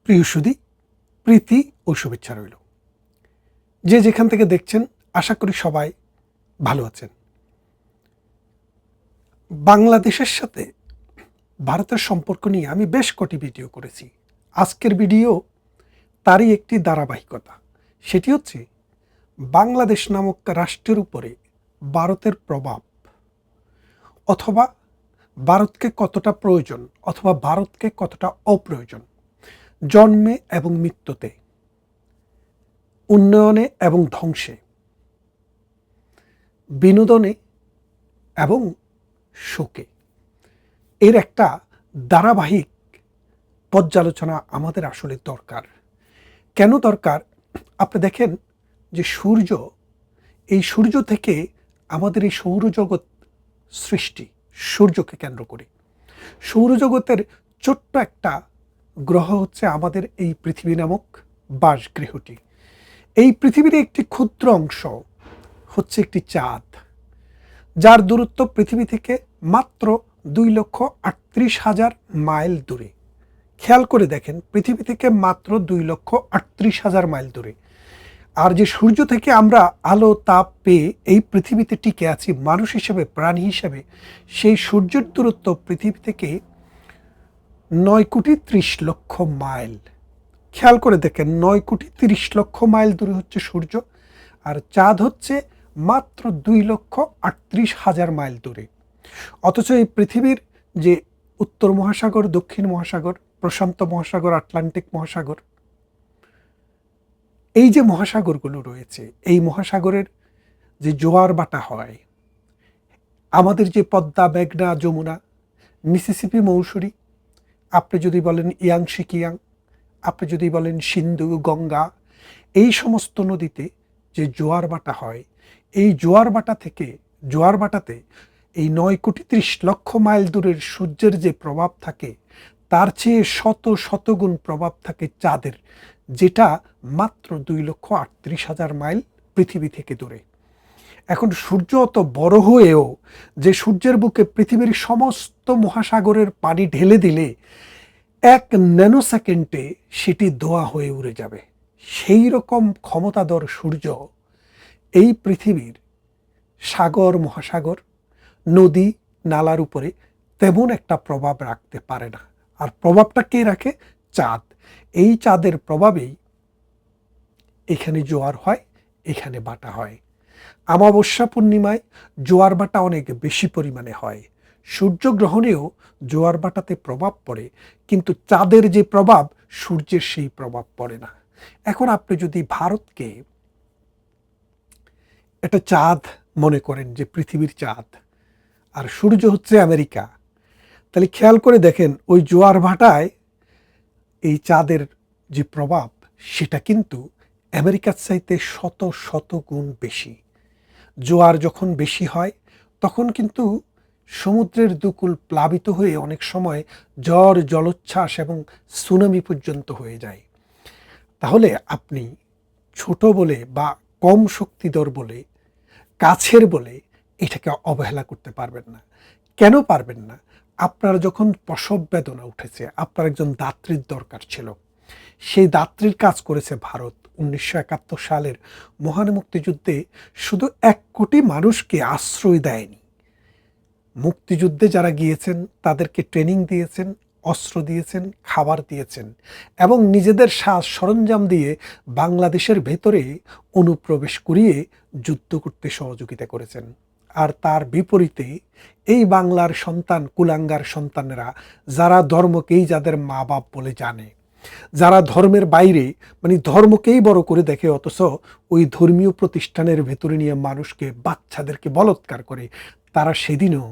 প্রিয় সুধী, প্রীতি ও শুভেচ্ছা রইল। যে যেখান থেকে দেখছেন আশা করি সবাই ভালো আছেন। বাংলাদেশের সাথে ভারতের সম্পর্ক নিয়ে আমি বেশ কটি ভিডিও করেছি। আজকের ভিডিও তারই একটি ধারাবাহিকতা। সেটি হচ্ছে বাংলাদেশ নামক রাষ্ট্রের উপরে ভারতের প্রভাব, অথবা ভারতকে কতটা প্রয়োজন অথবা ভারতকে কতটা অপ্রয়োজন, জন্মে এবং মৃত্যুতে, উন্নয়নে এবং ধ্বংসে, বিনোদনে এবং শোকে। এর একটা ধারাবাহিক পর্যালোচনা আমাদের আসলে দরকার। কেন দরকার? আপনি দেখেন যে এই সূর্য থেকে আমাদের এই সৌরজগৎ সৃষ্টি, সূর্যকে কেন্দ্র করে। সৌরজগতের ছোট্ট একটা গ্রহ হচ্ছে আমাদের এই পৃথিবী নামক বাসগৃহটি। এই পৃথিবীর একটি ক্ষুদ্র অংশ হচ্ছে একটি চাঁদ, যার দূরত্ব পৃথিবী থেকে মাত্র 2,38,000 মাইল দূরে। খেয়াল করে দেখেন, পৃথিবী থেকে মাত্র 2,38,000 মাইল দূরে। আর যে সূর্য থেকে আমরা আলো তাপ পেয়ে এই পৃথিবীতে টিকে আছি মানুষ হিসেবে, প্রাণী হিসেবে, সেই সূর্যের দূরত্ব পৃথিবী থেকে 9,30,00,000 মাইল। খেয়াল করে দেখেন, 9,30,00,000 মাইল দূরে হচ্ছে সূর্য, আর চাঁদ হচ্ছে মাত্র 2,38,000 মাইল দূরে। অথচ এই পৃথিবীর যে উত্তর মহাসাগর, দক্ষিণ মহাসাগর, প্রশান্ত মহাসাগর, আটলান্টিক মহাসাগর, এই যে মহাসাগরগুলো রয়েছে, এই মহাসাগরের যে জোয়ার বাটা হয়, আমাদের যে পদ্মা, মেঘনা, যমুনা, মিসিসিপি মৌসুরি, আপনি যদি বলেন ইয়াংশি কিয়াং, আপনি যদি বলেন সিন্ধু, গঙ্গা, এই সমস্ত নদীতে যে জোয়ার বাটা হয়, এই জোয়ার বাটাতে এই 9,30,00,000 মাইল দূরের সূর্যের যে প্রভাব থাকে, তার চেয়ে শত শত গুণ প্রভাব থাকে চাঁদের, যেটা মাত্র 2,38,000 মাইল পৃথিবী থেকে দূরে। এখন সূর্য অত বড় হয়েও যে সূর্যের বুকে পৃথিবীর সমস্ত মহাসাগরের পানি ঢেলে দিলে 1 ন্যানো সেকেন্ডে সেটি ধোঁয়া হয়ে উড়ে যাবে, সেই রকম ক্ষমতাধর সূর্য এই পৃথিবীর সাগর, মহাসাগর, নদী, নালার উপরে তেমন একটা প্রভাব রাখতে পারে না। আর প্রভাবটা কে রাখে? চাঁদ। এই চাঁদের প্রভাবেই এখানে জোয়ার হয়, এখানে বাটা হয়। অমাবস্যা পূর্ণিমায় জোয়ার বাটা অনেক বেশি পরিমাণে হয়। সূর্যগ্রহণেও জোয়ার বাটাতে প্রভাব পড়ে, কিন্তু চাঁদের যে প্রভাব, সূর্যের সেই প্রভাব পড়ে না। এখন আপনি যদি ভারতকে একটা চাঁদ মনে করেন, যে পৃথিবীর চাঁদ, আর সূর্য হচ্ছে আমেরিকা, তাহলে খেয়াল করে দেখেন ওই জোয়ার ভাটায় এই চাঁদের যে প্রভাব, সেটা কিন্তু আমেরিকার চাইতে শত শত গুণ বেশি। জোয়ার যখন বেশি হয় তখন কিন্তু সমুদ্রের দুকুল প্লাবিত হয়ে অনেক সময় ঝড়, জলোচ্ছ্বাস এবং সুনামি পর্যন্ত হয়ে যায়। তাহলে আপনি ছোট বলে বা কম শক্তিধর বলে, কাছের বলে এটাকে অবহেলা করতে পারবেন না। কেন পারবেন না? আপনার যখন প্রসব বেদনা উঠেছে, আপনার একজন দাত্রীর দরকার ছিল, সেই দাত্রীর কাজ করেছে ভারত। 1971 সালের মহান মুক্তিযুদ্ধে শুধু 1 কোটি মানুষকে আশ্রয় দেয়নি, মুক্তিযুদ্ধে যারা গিয়েছেন তাদেরকে ট্রেনিং দিয়েছেন, অস্ত্র দিয়েছেন, খাবার দিয়েছেন, এবং নিজেদের সাজ সরঞ্জাম দিয়ে বাংলাদেশের ভেতরে অনুপ্রবেশ করিয়ে যুদ্ধ করতে সহযোগিতা করেছেন। আর তার বিপরীতে এই বাংলার সন্তান, কুলাঙ্গার সন্তানেরা, যারা ধর্মকেই যাদের মা বাপ বলে জানে, যারা ধর্মের বাইরে, মানে ধর্মকেই বড় করে দেখে, অথচ ওই ধর্মীয় প্রতিষ্ঠানের ভেতরে নিয়ে মানুষকে, বাচ্চাদেরকে বলৎকার করে, তারা সেদিনও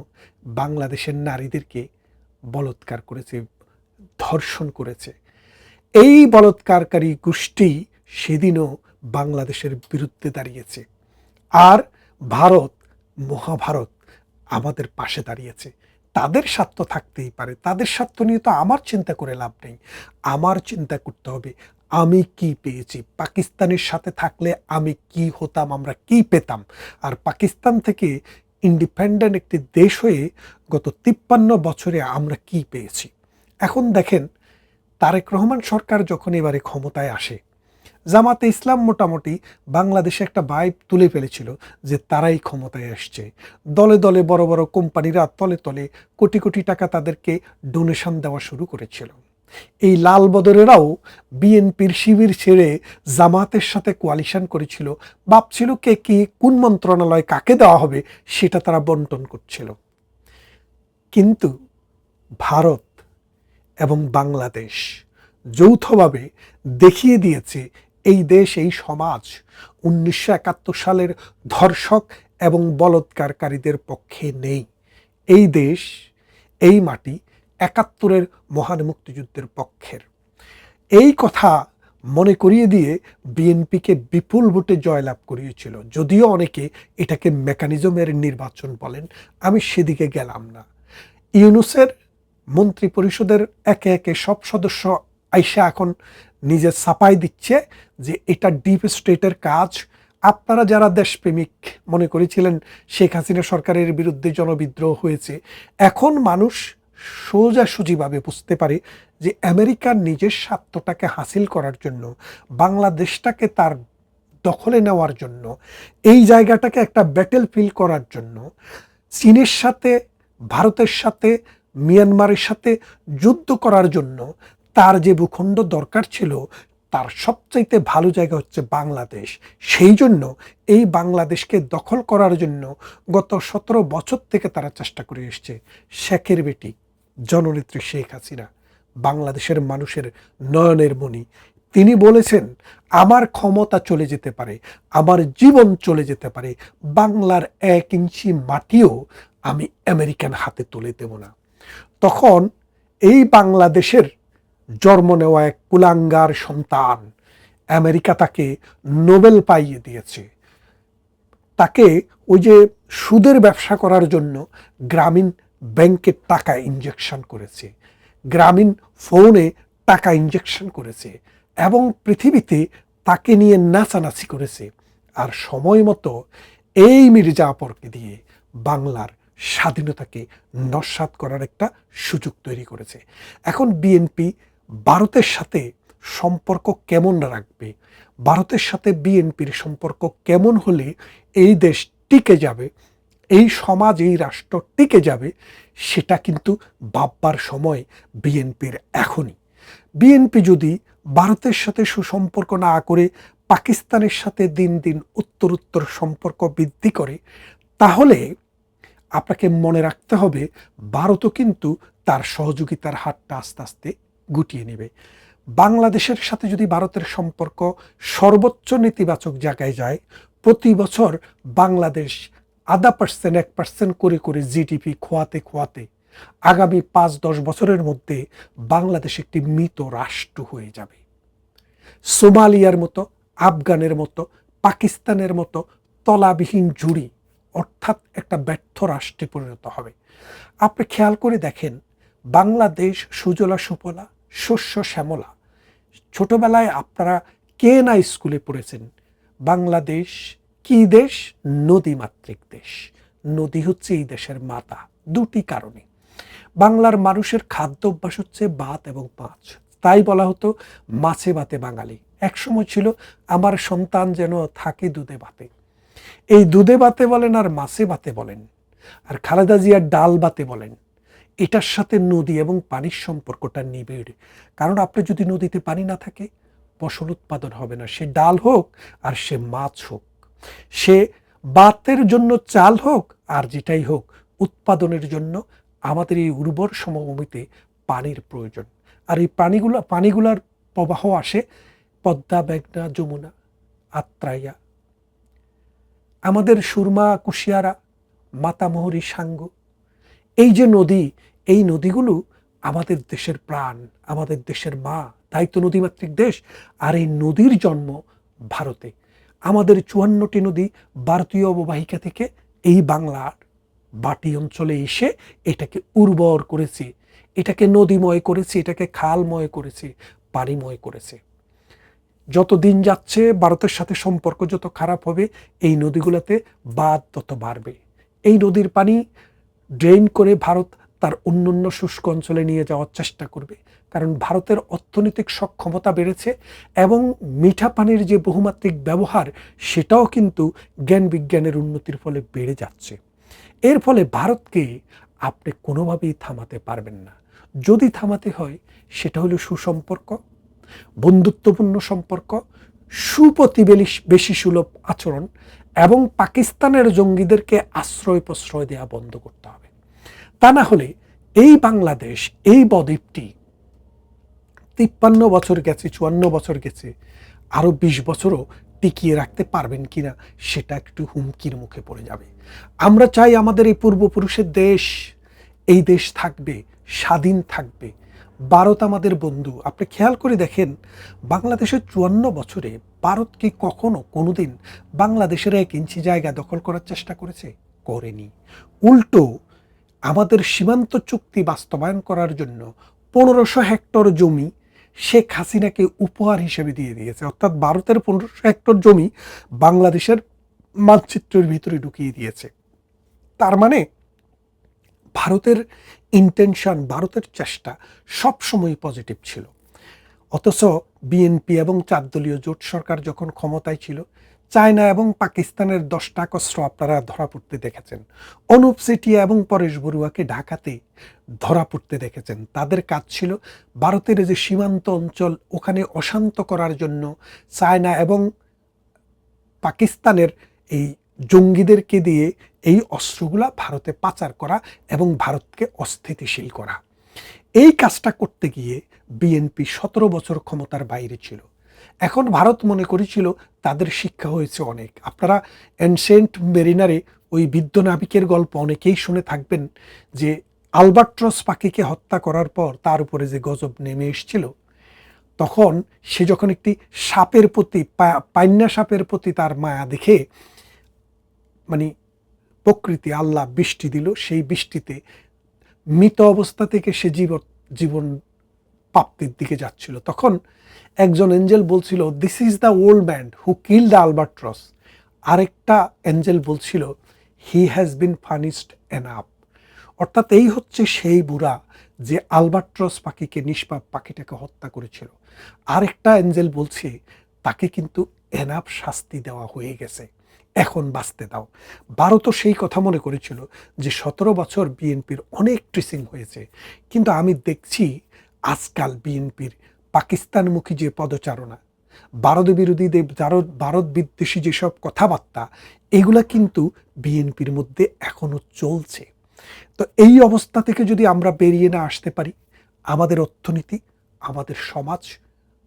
বাংলাদেশের নারীদেরকে বলৎকার করেছে, ধর্ষণ করেছে। এই বলৎকারকারী গোষ্ঠী সেদিনও বাংলাদেশের বিরুদ্ধে দাঁড়িয়েছে। আর ভারত, মহাভারত আমাদের পাশে দাঁড়িয়েছে। তাদের স্বার্থ থাকতেই পারে, তাদের স্বার্থ নিয়ে তো আমার চিন্তা করে লাভ নেই। আমার চিন্তা করতে হবে আমি কি পেয়েছি, পাকিস্তানের সাথে থাকলে আমি কি হতাম, আমরা কি পেতাম, আর পাকিস্তান থেকে ইন্ডিপেন্ডেন্ট একটি দেশ হয়ে গত 53 বছরে আমরা কি পেয়েছি। এখন দেখেন, তারেক রহমান সরকার যখন এবারে ক্ষমতায় আসে, জামাতে ইসলাম মোটামুটি বাংলাদেশে একটা ভাইব তুলে ফেলেছিল যে তারাই ক্ষমতায় আসছে। দলে দলে বড় বড় কোম্পানিরা তলে তলে কোটি কোটি টাকা তাদেরকে ডোনেশন দেওয়া শুরু করেছিল। এই লাল বদরেরাও বিএনপির শিবির ছেড়ে জামাতের সাথে কোয়ালিশন করেছিল, ভাবছিল কে কি কোন মন্ত্রণালয় কাকে দেওয়া হবে সেটা তারা বন্টন করছিল। কিন্তু ভারত এবং বাংলাদেশ যৌথভাবে দেখিয়ে দিয়েছে এই দেশ, এই সমাজ 1971 সালের ধর্ষক এবং বলৎকারকারীদের পক্ষে নেই। এই দেশ, এই মাটি 71-এর মহান মুক্তিযুদ্ধের পক্ষের। এই কথা মনে করিয়ে দিয়ে বিএনপিকে বিপুল ভোটে জয়লাভ করিয়েছিল। যদিও অনেকে এটাকে মেকানিজমের নির্বাচন বলেন, আমি সেদিকে গেলাম না। ইউনূসের মন্ত্রী পরিষদের একে একে সব সদস্য আইসা এখন নিজে ছাপাই দিচ্ছে যে এটা ডিপ স্টেটের কাজ। আপনারা যারা দেশপ্রেমিক মনে করেছিলেন শেখ হাসিনা সরকারের বিরুদ্ধে জনবিদ্রোহ হয়েছে, এখন মানুষ সোজাসুজিভাবে বুঝতে পারে যে আমেরিকার নিজের স্বার্থটাকে হাসিল করার জন্য, বাংলাদেশটাকে তার দখলে নেওয়ার জন্য, এই জায়গাটাকে একটা ব্যাটেল ফিল্ড করার জন্য চীনের সাথে, ভারতের সাথে, মিয়ানমারের সাথে যুদ্ধ করার জন্য তার যে ভূখণ্ড দরকার ছিল, তার সবচাইতে ভালো জায়গা হচ্ছে বাংলাদেশ। সেই জন্য এই বাংলাদেশকে দখল করার জন্য গত 17 বছর থেকে তারা চেষ্টা করে এসছে। শেখের বেটি জননেত্রী শেখ হাসিনা, বাংলাদেশের মানুষের নয়নের মণি, তিনি বলেছেন আমার ক্ষমতা চলে যেতে পারে, আমার জীবন চলে যেতে পারে, বাংলার 1 ইঞ্চি মাটিও আমি আমেরিকান হাতে তুলে দেব না। তখন এই বাংলাদেশের জন্ম নেওয়া এক কুলাঙ্গার সন্তান, আমেরিকা তাকে নোবেল পাইয়ে দিয়েছে। তাকে ওই যে সুদের ব্যবসা করার জন্য গ্রামীণ ব্যাংকে টাকা ইনজেকশন করেছে, গ্রামীণ ফোনে টাকা ইনজেকশন করেছে এবং পৃথিবীতে তাকে নিয়ে নাচানাচি করেছে। আর সময় মতো এই মির্জাফরকে দিয়ে বাংলার স্বাধীনতাকে নস্যাৎ করার একটা সুযোগ তৈরি করেছে। এখন বিএনপি ভারতের সাথে সম্পর্ক কেমন রাখবে, ভারতের সাথে বিএনপির সম্পর্ক কেমন হলে এই দেশ টিকে যাবে, এই সমাজ, এই রাষ্ট্র টিকে যাবে, সেটা কিন্তু ভাববার সময় বিএনপির এখনই। বিএনপি যদি ভারতের সাথে সুসম্পর্ক না করে পাকিস্তানের সাথে দিন দিন উত্তরোত্তর সম্পর্ক বৃদ্ধি করে, তাহলে আপনাকে মনে রাখতে হবে ভারতও কিন্তু তার সহযোগিতার হাতটা আস্তে আস্তে গুটিয়ে নেবে। বাংলাদেশের সাথে যদি ভারতের সম্পর্ক সর্বোচ্চ নেতিবাচক জায়গায় যায়, প্রতি বছর বাংলাদেশ 0.5% 1% করে করে জিডিপি খোয়াতে খোয়াতে আগামী 5-10 বছরের মধ্যে বাংলাদেশ একটি মৃত রাষ্ট্র হয়ে যাবে। সোমালিয়ার মতো, আফগানের মতো, পাকিস্তানের মতো তলাবিহীন জুড়ি, অর্থাৎ একটা ব্যর্থ রাষ্ট্রে পরিণত হবে। আপনি খেয়াল করে দেখেন, বাংলাদেশ সুজলা সুফলা, শস্য শ্যামলা। ছোটবেলায় আপনারা কে না স্কুলে পড়েছেন, বাংলাদেশ কি দেশ? নদীমাতৃক দেশ। নদী হচ্ছে এই দেশের মাতা। দুটি কারণে বাংলার মানুষের খাদ্য অভ্যাস হচ্ছে ভাত এবং মাছ, তাই বলা হতো মাছে ভাতে বাঙালি। একসময় ছিল আমার সন্তান যেন থাকে দুধে ভাতে। এই দুধে ভাতে বলেন আর মাছে ভাতে বলেন আর খালেদা জিয়ার ডাল ভাতে বলেন, এটার সাথে নদী এবং পানির সম্পর্কটা নিবিড়। কারণ আপনি যদি নদীতে পানি না থাকে, ফসল উৎপাদন হবে না। সে ডাল হোক আর সে মাছ হোক, সে ভাতের জন্য চাল হোক আর যেটাই হোক, উৎপাদনের জন্য আমাদের এই উর্বর সমভূমিতে পানির প্রয়োজন। আর এই পানিগুলার প্রবাহ আসে পদ্মা, মেঘনা, যমুনা, আত্রাইয়া, আমাদের সুরমা, কুশিয়ারা, মাতামুহুরী, সাঙ্গু। এই যে নদী, এই নদীগুলো আমাদের দেশের প্রাণ, আমাদের দেশের মা, তাই তো নদীমাতৃক দেশ। আর এই নদীর জন্ম ভারতে। আমাদের 54টি নদী ভারতীয় অববাহিকা থেকে এই বাংলার বাটি অঞ্চলে এসে এটাকে উর্বর করেছে, এটাকে নদীময় করেছে, এটাকে খালময় করেছে, পানিময় করেছে। যত দিন যাচ্ছে ভারতের সাথে সম্পর্ক যত খারাপ হবে, এই নদীগুলোতে বাঁধ তত বাড়বে। এই নদীর পানি ড্রেন করে ভারত তার অন্যান্য শুষ্ক অঞ্চলে নিয়ে যাওয়ার চেষ্টা করবে। কারণ ভারতের অর্থনৈতিক সক্ষমতা বেড়েছে এবং মিঠা পানির যে বহুমাত্রিক ব্যবহার সেটাও কিন্তু জ্ঞান বিজ্ঞানের উন্নতির ফলে বেড়ে যাচ্ছে। এর ফলে ভারতকে আপনি কোনোভাবেই থামাতে পারবেন না। যদি থামাতে হয় সেটা হলো সুসম্পর্ক, বন্ধুত্বপূর্ণ সম্পর্ক, সুপ্রতিবেশী সুলভ আচরণ এবং পাকিস্তানের জঙ্গিদেরকে আশ্রয় প্রশ্রয় দেওয়া বন্ধ করতে হবে। তা না হলে এই বাংলাদেশ, এই বদ্বীপটি 53 বছর গেছে, 54 বছর গেছে, আরও 20 বছরও টিকিয়ে রাখতে পারবেন কিনা সেটা একটু হুমকির মুখে পড়ে যাবে। আমরা চাই আমাদের এই পূর্বপুরুষের দেশ, এই দেশ থাকবে, স্বাধীন থাকবে। ভারত আমাদের বন্ধু। আপনি খেয়াল করে দেখেন, বাংলাদেশের 54 বছরে ভারত কি কখনো কোনোদিন বাংলাদেশের 1 ইঞ্চি জায়গা দখল করার চেষ্টা করেছে? করেনি। উল্টো আমাদের সীমান্ত চুক্তি বাস্তবায়ন করার জন্য 1500 হেক্টর জমি শেখ হাসিনাকে উপহার হিসেবে দিয়ে দিয়েছে। অর্থাৎ ভারতের 1500 হেক্টর জমি বাংলাদেশের মানচিত্রের ভিতরে ঢুকিয়ে দিয়েছে। তার মানে ভারতের ইন্টেনশন, ভারতের চেষ্টা সবসময় পজিটিভ ছিল। অথচ বিএনপি এবং 4 দলীয় জোট সরকার যখন ক্ষমতায় ছিল, চায়না এবং পাকিস্তানের 10টা অস্ত্র আপনারা ধরা পড়তে দেখেছেন। অনুপ চেটিয়া এবং পরেশ বড়ুয়াকে ঢাকাতে ধরা পড়তে দেখেছেন। তাদের কাজ ছিল ভারতের যে সীমান্ত অঞ্চল ওখানে অশান্ত করার জন্য চায়না এবং পাকিস্তানের এই জঙ্গিদেরকে দিয়ে এই অস্ত্রগুলা ভারতে পাচার করা এবং ভারতকে অস্থিতিশীল করা। এই কাজটা করতে গিয়ে বিএনপি 17 বছর ক্ষমতার বাইরে ছিল। এখন ভারত মনে করেছিল তাদের শিক্ষা হয়েছে অনেক। আপনারা এনসেন্ট মেরিনারে ওই বৃদ্ধ নাবিকের গল্প অনেকেই শুনে থাকবেন, যে আলবাট্রস পাখিকে হত্যা করার পর তার উপরে যে গজব নেমে এসেছিল, তখন সে যখন একটি সাপের প্রতি, পাইন্না সাপের প্রতি তার মায়া দেখে মানে প্রকৃতি আল্লাহ বৃষ্টি দিল, সেই বৃষ্টিতে মৃত অবস্থা থেকে সে জীবন প্রাপ্তির দিকে যাচ্ছিল। তখন একজন এঞ্জেল বলছিল, this is the old man who kill the Albatross. আরেকটা এঞ্জেল বলছিল, হি হ্যাজ বিন ফানিশড এনাফ। অর্থাৎ এই হচ্ছে সেই বুড়া যে আলবাট্রস পাখিকে, নিষ্পাপ পাখিটাকে হত্যা করেছিল। আরেকটা এঞ্জেল বলছে, তাকে কিন্তু এনাফ শাস্তি দেওয়া হয়ে গেছে, এখন বাঁচতে দাও। ভারতও সেই কথা মনে করেছিল যে 17 বছর বিএনপির অনেক ট্রেসিং হয়েছে। কিন্তু আমি দেখছি আজকাল বিএনপির পাকিস্তানমুখী যে পদচারণা, ভারত বিরোধীদের, ভারত বিদ্বেষী যেসব কথাবার্তা, এগুলা কিন্তু বিএনপির মধ্যে এখনো চলছে। তো এই অবস্থা থেকে যদি আমরা বেরিয়ে না আসতে পারি, আমাদের অর্থনীতি, আমাদের সমাজ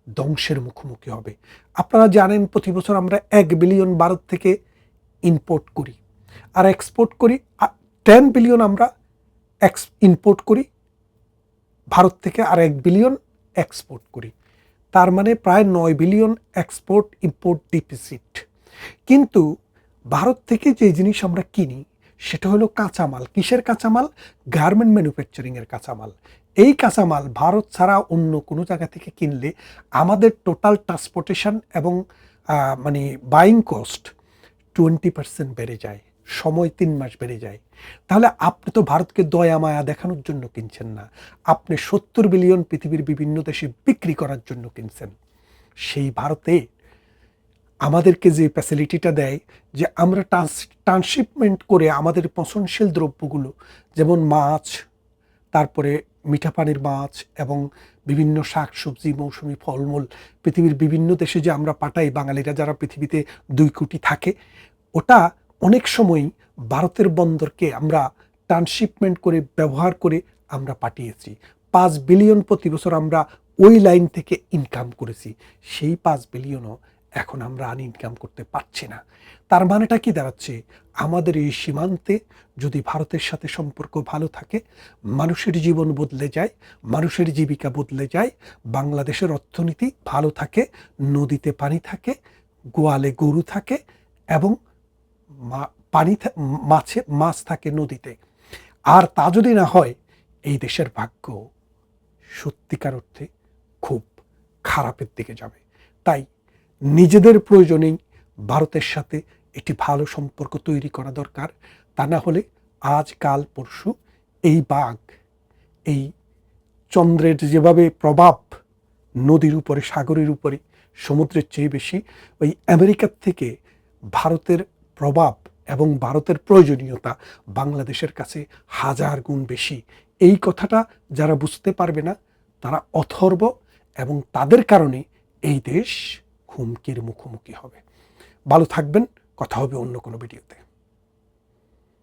ধ্বংসের মুখোমুখি হবে। আপনারা জানেন প্রতি বছর আমরা 1 বিলিয়ন ভারত থেকে ইম্পোর্ট করি আর এক্সপোর্ট করি, 10 বিলিয়ন আমরা ইম্পোর্ট করি ভারত থেকে, আর 1 বিলিয়ন এক্সপোর্ট করি। তার মানে প্রায় 9 বিলিয়ন এক্সপোর্ট ইম্পোর্ট ডিফিসিট। কিন্তু ভারত থেকে যে জিনিস আমরা কিনি সেটা হলো কাঁচামাল। কিসের কাঁচামাল? গার্মেন্ট ম্যানুফ্যাকচারিংয়ের কাঁচামাল। এই কাঁচামাল ভারত ছাড়া অন্য কোনো জায়গা থেকে কিনলে আমাদের টোটাল ট্রান্সপোর্টেশন এবং মানে বাইং কস্ট 20% বেড়ে যায়, সময় 3 মাস বেড়ে যায়। তাহলে আপনি তো ভারতকে দয়া মায়া দেখানোর জন্য কিনছেন না, আপনি 70 বিলিয়ন পৃথিবীর বিভিন্ন দেশে বিক্রি করার জন্য কিনছেন। সেই ভারতে আমাদেরকে যে ফ্যাসিলিটিটা দেয়, যে আমরা ট্রান্সশিপমেন্ট করে আমাদের পচনশীল দ্রব্যগুলো, যেমন মাছ, তারপরে মিঠা পানির মাছ এবং বিভিন্ন শাক সবজি, মৌসুমি ফলমূল পৃথিবীর বিভিন্ন দেশে যে আমরা পাঠাই, বাঙালিরা যারা পৃথিবীতে 2 কোটি থাকে, ওটা অনেক সময় ভারতের বন্দরকে আমরা ট্রান্সশিপমেন্ট করে ব্যবহার করে আমরা পাঠিয়েছি। 5 বিলিয়ন প্রতি বছর আমরা ওই লাইন থেকে ইনকাম করেছি। সেই 5 বিলিয়নও এখন আমরা ইনকাম করতে পারছি না। তার মানেটা কি দাঁড়াচ্ছে? আমাদের এই সীমান্তে যদি ভারতের সাথে সম্পর্ক ভালো থাকে, মানুষের জীবন বদলে যায়, মানুষের জীবিকা বদলে যায়, বাংলাদেশের অর্থনীতি ভালো থাকে, নদীতে পানি থাকে, গোয়ালে গরু থাকে এবং মাছ থাকে নদীতে। আর তা যদি না হয়, এই দেশের ভাগ্য সত্যিকার অর্থে খুব খারাপের দিকে যাবে। তাই নিজেদের প্রয়োজনেই ভারতের সাথে একটি ভালো সম্পর্ক তৈরি করা দরকার। তা না হলে আজ কাল পরশু এই বাঘ, এই চন্দ্রের যেভাবে প্রভাব নদীর উপরে, সাগরের উপরে, সমুদ্রের চেয়ে বেশি, ওই আমেরিকার থেকে ভারতের প্রভাব এবং ভারতের প্রয়োজনীয়তা বাংলাদেশের কাছে 1000 গুণ বেশি। এই কথাটা যারা বুঝতে পারবে না তারা অথর্ব, এবং তাদের কারণে এই দেশ হুমকির মুখোমুখি হবে। ভালো থাকবেন, কথা হবে অন্য কোনো ভিডিওতে।